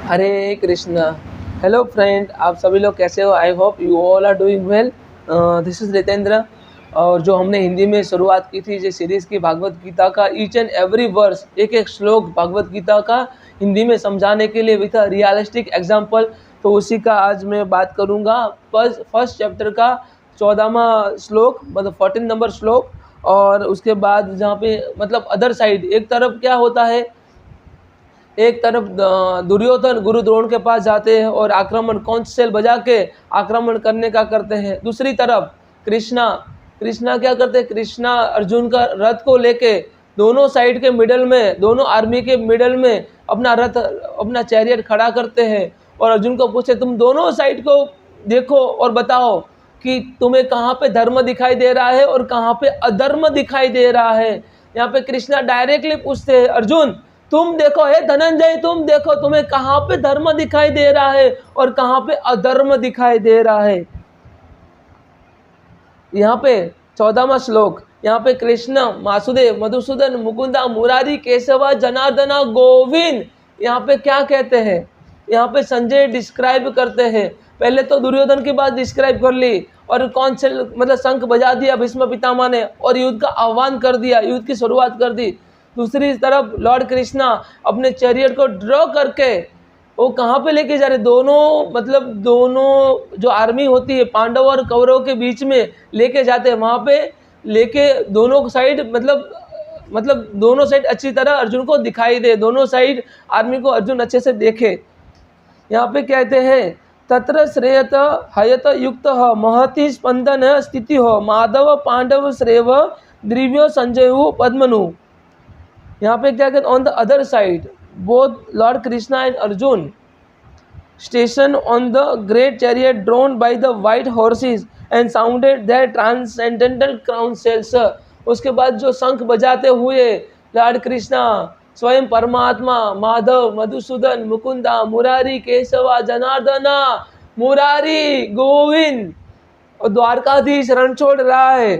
हरे Krishna. Hello friend, आप सभी लोग कैसे हो? I hope you all are doing well. This is Ritendra. और जो हमने हिंदी में शुरुआत की थी, जो सीरीज़ की भागवत गीता का ईच एंड एवरी वर्स, एक एक श्लोक भागवत गीता का हिंदी में समझाने के लिए विथ अ रियलिस्टिक एग्जाम्पल, तो उसी का आज मैं बात करूँगा। फर्स्ट चैप्टर का 14वां श्लोक, मतलब 14 नंबर श्लोक। और उसके बाद जहाँ पे मतलब अदर साइड, एक तरफ क्या होता है, एक तरफ दुर्योधन गुरु द्रोण के पास जाते हैं और आक्रमण कौन सेल बजा के आक्रमण करने का करते हैं। दूसरी तरफ कृष्णा कृष्णा क्या करते हैं, कृष्णा अर्जुन का रथ को लेके दोनों साइड के मिडल में, दोनों आर्मी के मिडल में अपना रथ, अपना चैरियट खड़ा करते हैं और अर्जुन को पूछे, तुम दोनों साइड को देखो और बताओ कि तुम्हें कहाँ पे धर्म दिखाई दे रहा है और कहाँ पे अधर्म दिखाई दे रहा है। यहाँ पे कृष्णा डायरेक्टली पूछते हैं, अर्जुन तुम देखो, हे धनंजय तुम देखो, तुम्हें कहाँ पे धर्म दिखाई दे रहा है और कहाँ पे अधर्म दिखाई दे रहा है। यहाँ पे 14वां श्लोक, यहाँ पे कृष्ण वासुदेव मधुसूदन मुकुंदा मुरारी केशवा जनार्दना गोविंद, यहाँ पे क्या कहते हैं, यहाँ पे संजय डिस्क्राइब करते हैं। पहले तो दुर्योधन की बात डिस्क्राइब कर ली और कौन से मतलब शंख बजा दिया भीष्म पितामह ने और युद्ध का आह्वान कर दिया, युद्ध की शुरुआत कर दी। दूसरी तरफ लॉर्ड कृष्णा अपने चैरियट को ड्रॉ करके वो कहाँ पे लेके जा रहे, दोनों मतलब दोनों जो आर्मी होती है पांडव और कौरव के बीच में लेके जाते हैं। वहाँ पे लेके दोनों साइड मतलब दोनों साइड अच्छी तरह अर्जुन को दिखाई दे, दोनों साइड आर्मी को अर्जुन अच्छे से देखे। यहाँ पे कहते हैं, तत्र श्रेयत हयत युक्त महति स्पंदन स्थिति हो माधव पांडव श्रेव द्रिव्यो संजय पद्मनु। यहाँ पे क्या कहते, on the other side both Lord Krishna and Arjun station on the great chariot drawn by the white horses and sounded their transcendental crown shells. उसके बाद जो शंख बजाते हुए लॉर्ड कृष्णा स्वयं परमात्मा माधव मधुसूदन मुकुंदा मुरारी केशवा जनार्दना मुरारी गोविंद और द्वारकाधीश रण छोड़ रहा है,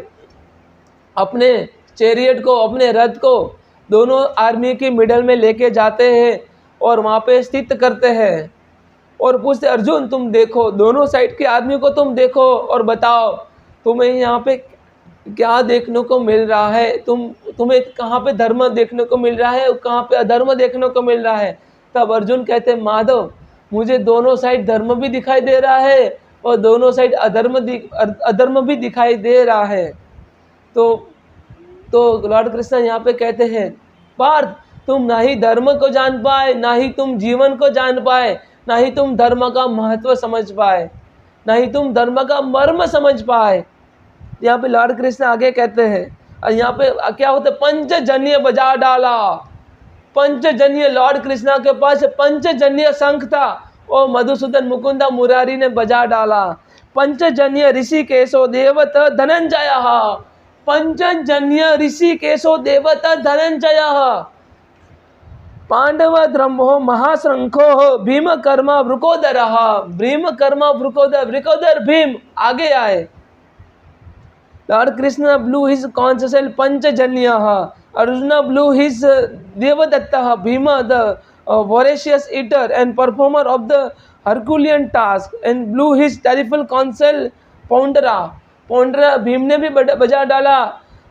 अपने चैरियट को, अपने रथ को दोनों आर्मी के मिडल में लेके जाते हैं और वहाँ पे स्थित करते हैं और पूछते, अर्जुन तुम देखो, दोनों साइड की आर्मी को तुम देखो और बताओ तुम्हें यहाँ पे क्या देखने को मिल रहा है, तुम्हें कहाँ पे धर्म देखने को मिल रहा है और कहाँ पे अधर्म देखने को मिल रहा है। तब अर्जुन कहते हैं, माधव मुझे दोनों साइड धर्म भी दिखाई दे रहा है और दोनों साइड अधर्म भी दिखाई दे रहा है। तो लॉर्ड कृष्ण यहाँ पे कहते हैं, पार्थ तुम ना ही धर्म को जान पाए, ना ही तुम जीवन को जान पाए, ना ही तुम धर्म का महत्व समझ पाए, ना ही तुम धर्म का मर्म समझ पाए। यहाँ पे लॉर्ड कृष्ण आगे कहते हैं, और यहाँ पे क्या होता है, पंचजन्य बजा डाला। पंचजन्य, लॉर्ड कृष्णा के पास पंचजन्य शंख था और मधुसूदन मुकुंदा मुरारी ने बजा डाला। पंचजन्य ऋषिकेशो देवत धनंजय, पंचजन्य ऋषिकेशो देवता धनंजय, पांडव द्रम्भो महाशंखो भीम कर्म वृकोदर, भीम कर्म वृकोदर, वृकोदर भीम आगे आए। Lord Krishna blew his counsel Panchajanya, Arjun blew his Devadatta, Bhim the voracious eater and performer of the Herculean task and blew his terrible counsel Paundra. Paundra Bhim ने भी बजा डाला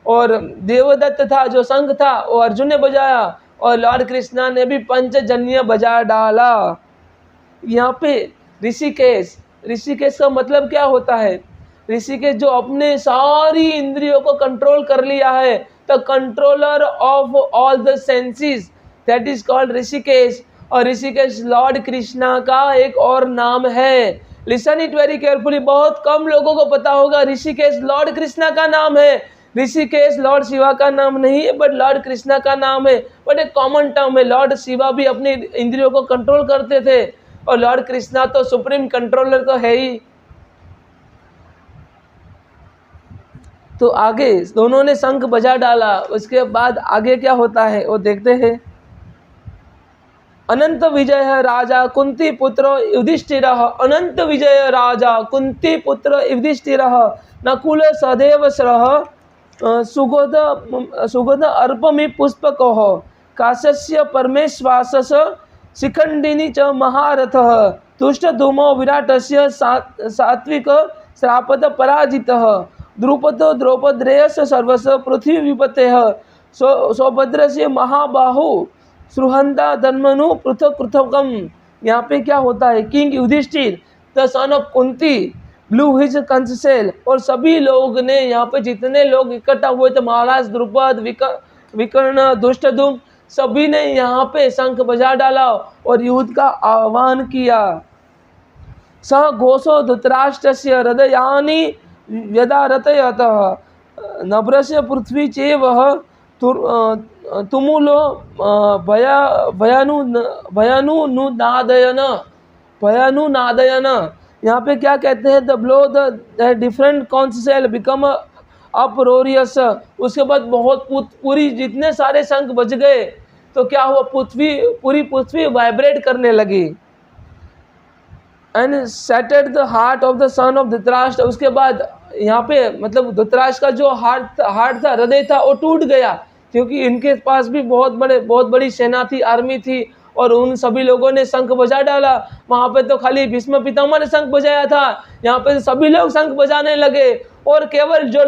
और देवदत्त था जो संघ था वो अर्जुन ने बजाया और लॉर्ड कृष्णा ने भी पंचजन्य बजा डाला। यहाँ पे ऋषिकेश, ऋषिकेश का मतलब क्या होता है, ऋषिकेश जो अपने सारी इंद्रियों को कंट्रोल कर लिया है, the controller of all the senses, that is called Rishikesh. और ऋषिकेश लॉर्ड कृष्णा का एक और नाम है। लिसन इट वेरी केयरफुली, बहुत कम लोगों को पता होगा ऋषिकेश लॉर्ड कृष्णा का नाम है। ऋषिकेश लॉर्ड शिवा का नाम नहीं है, बट लॉर्ड कृष्णा का नाम है, बट एक कॉमन टर्म है। लॉर्ड शिवा भी अपने इंद्रियों को कंट्रोल करते थे और लॉर्ड कृष्णा तो सुप्रीम कंट्रोलर तो है ही। तो आगे दोनों ने शंख बजा डाला, उसके बाद आगे क्या होता है वो देखते हैं। अनंत विजय राजा कुंती पुत्र युधिष्ठिर, अनंत विजय राजा कुंती पुत्र युधिष्ठिर, नकुल सदेव श्रह सुगोध अर्पमि पुष्पको काश्यस्य परमेश्वासस शिखंडिनी च महारथः तुष्टधूमो विराटस्य सात्विक श्रापत पराजितः द्रुपदो द्रौपद्रेयस्य सर्वस्य पृथ्वी विपतेः सौभद्रस्य महाबाहु सुहंता धन्मनु पृथक पृथकम। यहाँ पे क्या होता है, King Yudhishthira the son of Kunti blew his conch shell, और सभी लोग ने यहाँ पे जितने लोग इकट्ठा हुए थे, महाराज द्रुपद, विकर्ण, दुष्टधुम, सभी ने यहाँ पे शंख बजा डाला और युद्ध का आह्वान किया। स घोषो धृतराष्ट्रस्य हृदयानि व्यदारतयतः नभ्रस्य पृथ्वी चेव तुमुलो भयानुनादयन। यहाँ पे क्या कहते हैं, the blow the different counsel become uproarious. उसके बाद बहुत पूरी जितने सारे शंख बज गए तो क्या हुआ, पूरी पृथ्वी वाइब्रेट करने लगी। And settled the heart of the son of Dhritarashtra. उसके बाद यहाँ पे मतलब धृतराष्ट्र का जो हार्ट था, हृदय था, वो टूट गया, क्योंकि इनके पास भी बहुत बड़ी सेना थी, आर्मी थी, और उन सभी लोगों ने शंख बजा डाला। वहाँ पे तो खाली भीष्म पितामह ने शंख बजाया था, यहाँ पे सभी लोग शंख बजाने लगे। और केवल जो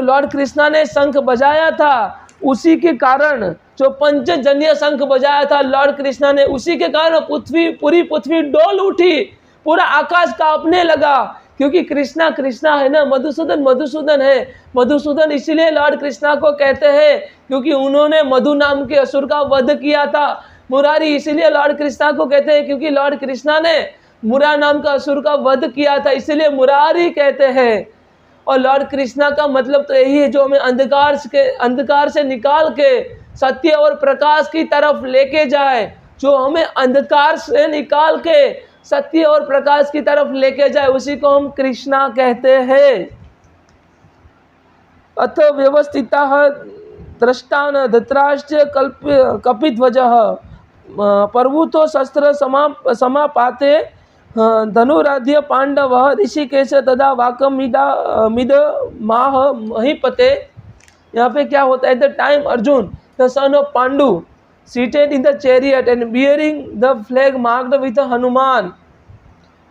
लॉर्ड कृष्णा ने शंख बजाया था, उसी के कारण, जो पंचजन्य शंख बजाया था लॉर्ड कृष्णा ने, उसी के कारण पूरी पृथ्वी डोल उठी, पूरा आकाश कांपने लगा। क्योंकि कृष्णा है ना, मधुसूदन है। मधुसूदन इसीलिए लॉर्ड कृष्णा को कहते हैं क्योंकि उन्होंने मधु नाम के असुर का वध किया था। मुरारी इसीलिए लॉर्ड कृष्णा को कहते हैं क्योंकि लॉर्ड कृष्णा ने मुरा नाम का असुर का वध किया था, इसीलिए मुरारी कहते हैं। और लॉर्ड कृष्णा का मतलब तो यही है, जो हमें अंधकार से निकाल के सत्य और प्रकाश की तरफ लेके जाए, जो हमें अंधकार से निकाल के सत्य और प्रकाश की तरफ लेके जाए, उसी को हम कृष्णा कहते हैं। अथ व्यवस्थितः दृष्टान धृतराष्ट्र कपिध्वजः पर्वतो शस्त्र समापाते धनुराध्य पांडवः ऋषिकेश तदा वाकमिद माह महीपते। यहाँ पे क्या होता है, the time Arjun the son of Pandu seated in the chariot and bearing the flag marked with Hanuman.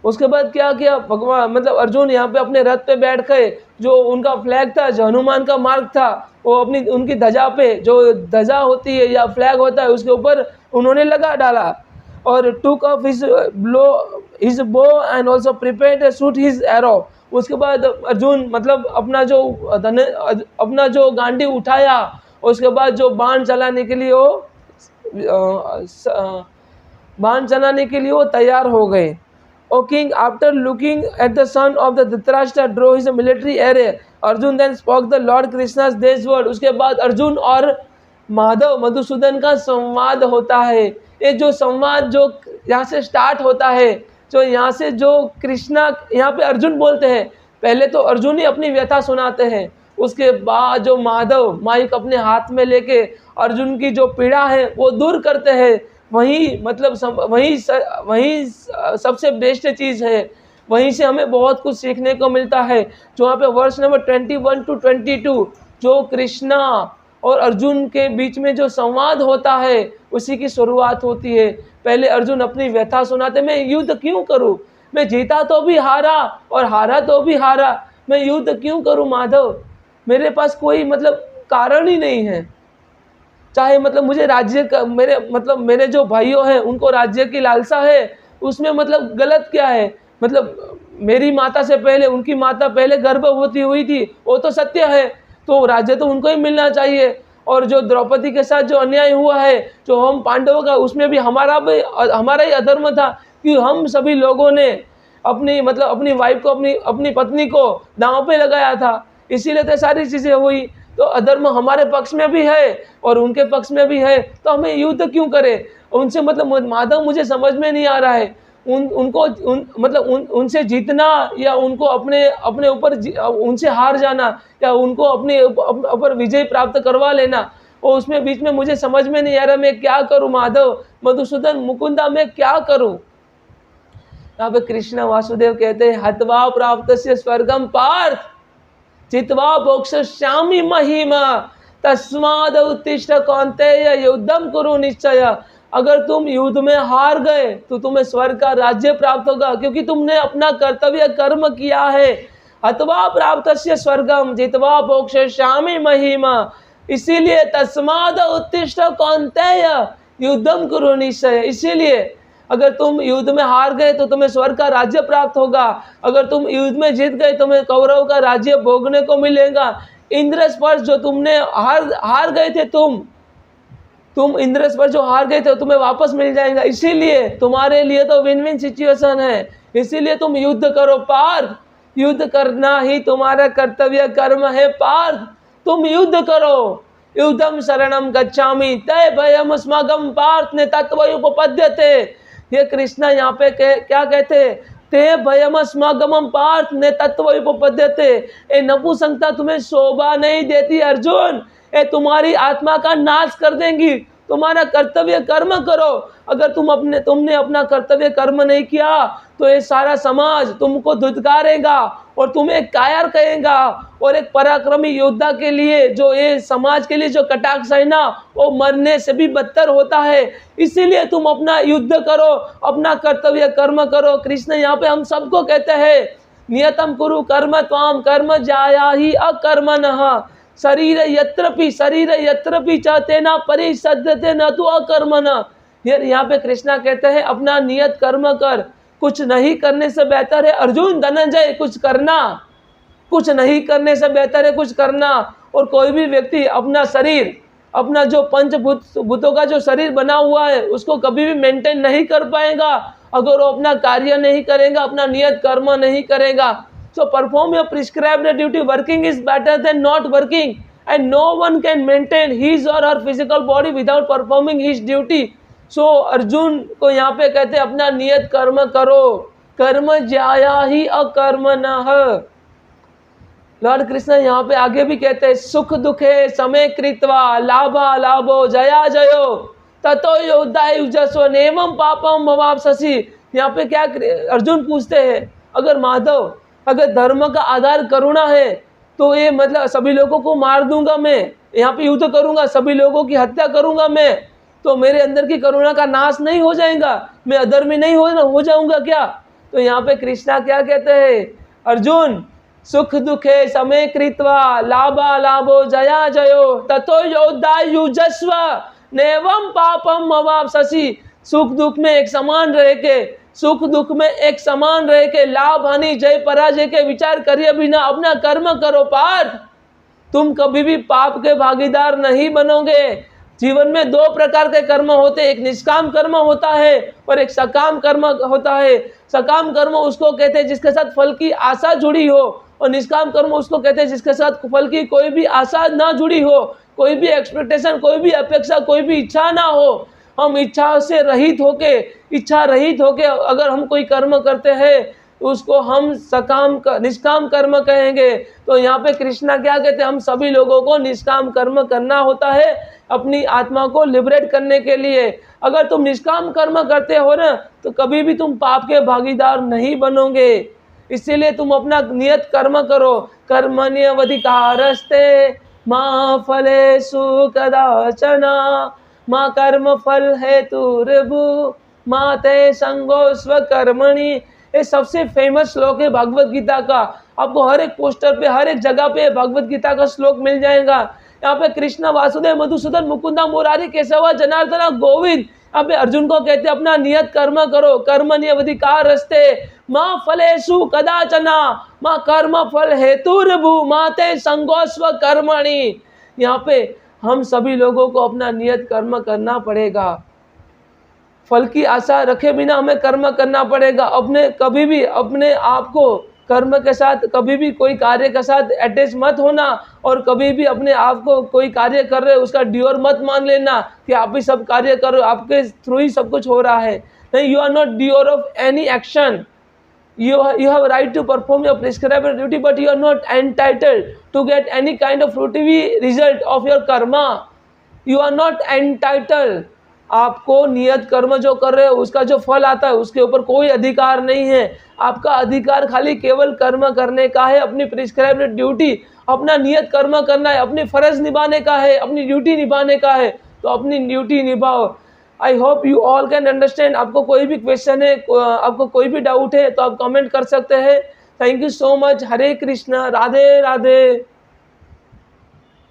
उसके बाद क्या किया भगवान, मतलब अर्जुन यहाँ पे अपने रथ पे बैठ गए, जो उनका फ्लैग था, जो हनुमान का मार्ग था, वो उनकी ध्वजा पे, जो ध्वजा होती है या फ्लैग होता है, उसके ऊपर उन्होंने लगा डाला। और took off his bow and also prepared to shoot his arrow. उसके बाद अर्जुन मतलब अपना जो गांडी उठाया, उसके बाद जो बाण चलाने के लिए वो तैयार हो गए। O king, after looking at the son of the Dhritarashtra, drew his military array. Arjun then spoke the Lord Krishna's these words. उसके बाद अर्जुन और मधुसूदन का संवाद होता है। ये जो संवाद जो यहाँ से स्टार्ट होता है, जो यहाँ से जो कृष्णा यहाँ पे अर्जुन बोलते हैं, पहले तो अर्जुन ही अपनी व्यथा सुनाते हैं, उसके बाद जो माधव माइक अपने हाथ में लेके अर्जुन की जो पीड़ा है वो दूर करते हैं। वही मतलब वही सबसे बेस्ट चीज़ है, वहीं से हमें बहुत कुछ सीखने को मिलता है। जो वहाँ पे वर्ष नंबर 21 to 22 जो कृष्णा और अर्जुन के बीच में जो संवाद होता है, उसी की शुरुआत होती है। पहले अर्जुन अपनी व्यथा सुनाते, मैं युद्ध क्यों करूं, मैं जीता तो भी हारा और हारा तो भी हारा, मैं युद्ध क्यों करूं माधव, मेरे पास कोई मतलब कारण ही नहीं है। चाहे मतलब मुझे राज्य का मेरे जो भाइयों हैं उनको राज्य की लालसा है, उसमें मतलब गलत क्या है। मतलब मेरी माता से पहले उनकी माता पहले गर्भवती हुई थी, वो तो सत्य है, तो राज्य तो उनको ही मिलना चाहिए। और जो द्रौपदी के साथ जो अन्याय हुआ है, जो हम पांडवों का, उसमें भी हमारा ही अधर्म था कि हम सभी लोगों ने अपनी वाइफ को अपनी पत्नी को दांव पे लगाया था, इसीलिए तो सारी चीज़ें हुई। तो अधर्म हमारे पक्ष में भी है और उनके पक्ष में भी है, तो हमें युद्ध क्यों करें उनसे। मतलब माधव मुझे समझ में नहीं आ रहा है, उनसे जीतना या उनको अपने ऊपर उनसे हार जाना या उनको अपने ऊपर विजय प्राप्त करवा लेना, और उसमें बीच में मुझे समझ में नहीं आ रहा मैं क्या करूं माधव, मधुसूदन, मुकुंदा, मैं क्या करूं। यहाँ पे कृष्ण वासुदेव कहते हैं, हत्वा प्राप्त से स्वर्गम पार्थ चित्वा भोक्ष्यामि महिमा तस्माद उत्तिष्ठ कौन्तेय युद्धम कुरु निश्चय। अगर तुम युद्ध में हार गए तो तुम्हें स्वर्ग का राज्य प्राप्त होगा, क्योंकि तुमने अपना कर्तव्य कर्म किया है। अथवा प्राप्तस्य स्वर्गम जित्वा भोक्ष्यामि महिमा। इसीलिए तस्माद उत्तिष्ठ कौन्तेय युद्धम कुरु निश्चय। इसीलिए अगर तुम युद्ध में हार गए तो तुम्हें स्वर्ग का राज्य प्राप्त होगा, अगर तुम युद्ध में जीत गए तुम्हें कौरव का राज्य भोगने को मिलेगा। इंद्र स्पर्श जो तुमने हार गए थे, तुम इंद्र स्पर्श जो हार गए थे तुम्हें वापस मिल जाएगा। इसीलिए तुम्हारे लिए तो विन विन सिचुएशन है। इसीलिए तुम युद्ध करो पार्थ, युद्ध करना ही तुम्हारा कर्तव्य कर्म है पार्थ। तुम युद्ध करो। युद्धम शरणम गच्छामि तय भयम अस्माकं पार्थ ने तत्वयुपपद्यते। ये कृष्णा यहाँ पे क्या कहते, ते भयम अस्माकं पार्थ ने तत्वयुपपद्यते। ये नपुंसकता तुम्हें शोभा नहीं देती अर्जुन, ये तुम्हारी आत्मा का नाश कर देंगी। तुम्हारा कर्तव्य कर्म करो। अगर तुमने अपना कर्तव्य कर्म नहीं किया तो ये सारा समाज तुमको धुतकारेगा और तुम्हें कायर कहेगा। और एक पराक्रमी योद्धा के लिए, जो ये समाज के लिए जो कटाक्ष है ना, वो मरने से भी बदतर होता है। इसीलिए तुम अपना युद्ध करो, अपना कर्तव्य कर्म करो। कृष्ण यहाँ पे हम सबको कहते हैं नियतम कुरु कर्म त्वाम कर्म जाया ही अकर्मणः शरीर यत्रपि च तेना परिसद्यते न तु अकर्मणः। यहाँ पे कृष्णा कहते हैं अपना नियत कर्म कर, कुछ नहीं करने से बेहतर है अर्जुन धनंजय कुछ करना, कुछ नहीं करने से बेहतर है कुछ करना। और कोई भी व्यक्ति अपना शरीर, अपना जो पंचभूतों का जो शरीर बना हुआ है उसको कभी भी मेंटेन नहीं कर पाएगा अगर वो अपना कार्य नहीं करेगा, अपना नियत कर्म नहीं करेगा। So perform your prescribed duty. Working is better than not working, and no one can maintain his or her physical body without performing his duty. So Arjun को यहाँ पे कहते हैं अपना नियत कर्म करो, कर्म ज्याया ही अकर्मणः। लॉर्ड कृष्ण यहाँ पे आगे भी कहते हैं सुख दुखे समय कृत्वा लाभा लाभो जया जयो ततो योद्धाय युजस्व नेवम पापम भवाप्स्यसि। यहाँ पे क्या अर्जुन पूछते हैं, अगर माधव अगर धर्म का आधार करुणा है तो ये मतलब सभी लोगों को मार दूंगा मैं, यहाँ पे युद्ध करूंगा, सभी लोगों की हत्या करूंगा मैं, तो मेरे अंदर की करुणा का नाश नहीं हो जाएगा, मैं अधर्मी नहीं हो जाऊंगा क्या? तो यहाँ पे कृष्णा क्या कहते हैं, अर्जुन सुख दुखे समय कृत्वा लाभा लाभो जया जयो ततो योद्धा युजस्व नेवम पापम भवाप्स्यसि। सुख दुख में एक समान रह के, सुख दुख में एक समान रह के लाभ हानि जय पराजय के विचार करिए बिना अपना कर्म करो पार्थ। तुम कभी भी पाप के भागीदार नहीं बनोगे। जीवन में दो प्रकार के कर्म होते हैं, एक निष्काम कर्म होता है और एक सकाम कर्म होता है। सकाम कर्म उसको कहते हैं जिसके साथ फल की आशा जुड़ी हो, और निष्काम कर्म उसको कहते हैं जिसके साथ फल की कोई भी आशा ना जुड़ी हो, कोई भी एक्सपेक्टेशन, कोई भी अपेक्षा, कोई भी इच्छा ना हो। हम इच्छा से रहित होके, इच्छा रहित होके अगर हम कोई कर्म करते हैं उसको हम निष्काम कर्म कहेंगे। तो यहाँ पे कृष्णा क्या कहते हैं, हम सभी लोगों को निष्काम कर्म करना होता है अपनी आत्मा को लिबरेट करने के लिए। अगर तुम निष्काम कर्म करते हो ना तो कभी भी तुम पाप के भागीदार नहीं बनोगे। इसीलिए तुम अपना नियत कर्म करो। कर्मण्यवधिकारस्ते मा फलेषु कदाचन माँ कर्म फल हेतुर्भु माँ ते संगो स्वकर्मणि। ये सबसे फेमस श्लोक है भगवत गीता का। आपको हर एक पोस्टर पे, हर एक जगह पे भगवत गीता का श्लोक मिल जाएगा। यहाँ पे कृष्ण वासुदेव मधुसूदन मुकुंदा मुरारी केशव जनार्दन गोविंद, यहाँ पे अर्जुन को कहते हैं अपना नियत कर्म करो। कर्मण्यवधिकारस्ते माँ फलेषु कदाचना माँ कर्म फल हेतुर्भु माँ ते संगो स्वकर्मणि। यहाँ पे हम सभी लोगों को अपना नियत कर्म करना पड़ेगा। फल की आशा रखे बिना हमें कर्म करना पड़ेगा। अपने कभी भी अपने आप को कर्म के साथ, कभी भी कोई कार्य के साथ अटैच मत होना, और कभी भी अपने आप को कोई कार्य कर रहे हो उसका ड्यूअर मत मान लेना कि आप ही सब कार्य कर रहे हो, आपके थ्रू ही सब कुछ हो रहा है। नहीं, you are not doer of any action. You have right to perform your prescribed duty, but you are not entitled to get any kind of fruitive result of your karma. You are not entitled. आपको नियत कर्म जो कर रहे हो उसका जो फल आता है उसके ऊपर कोई अधिकार नहीं है। आपका अधिकार खाली केवल कर्म करने का है, अपनी प्रिस्क्राइब्ड ड्यूटी, अपना नियत कर्म करना है, अपनी फर्ज निभाने का है, अपनी ड्यूटी निभाने का है, तो अपनी ड्यूटी निभाओ। I hope you all can understand. आपको कोई भी क्वेश्चन है, आपको कोई भी डाउट है तो आप कमेंट कर सकते हैं। Thank you so much. Hare Krishna, Radhe Radhe.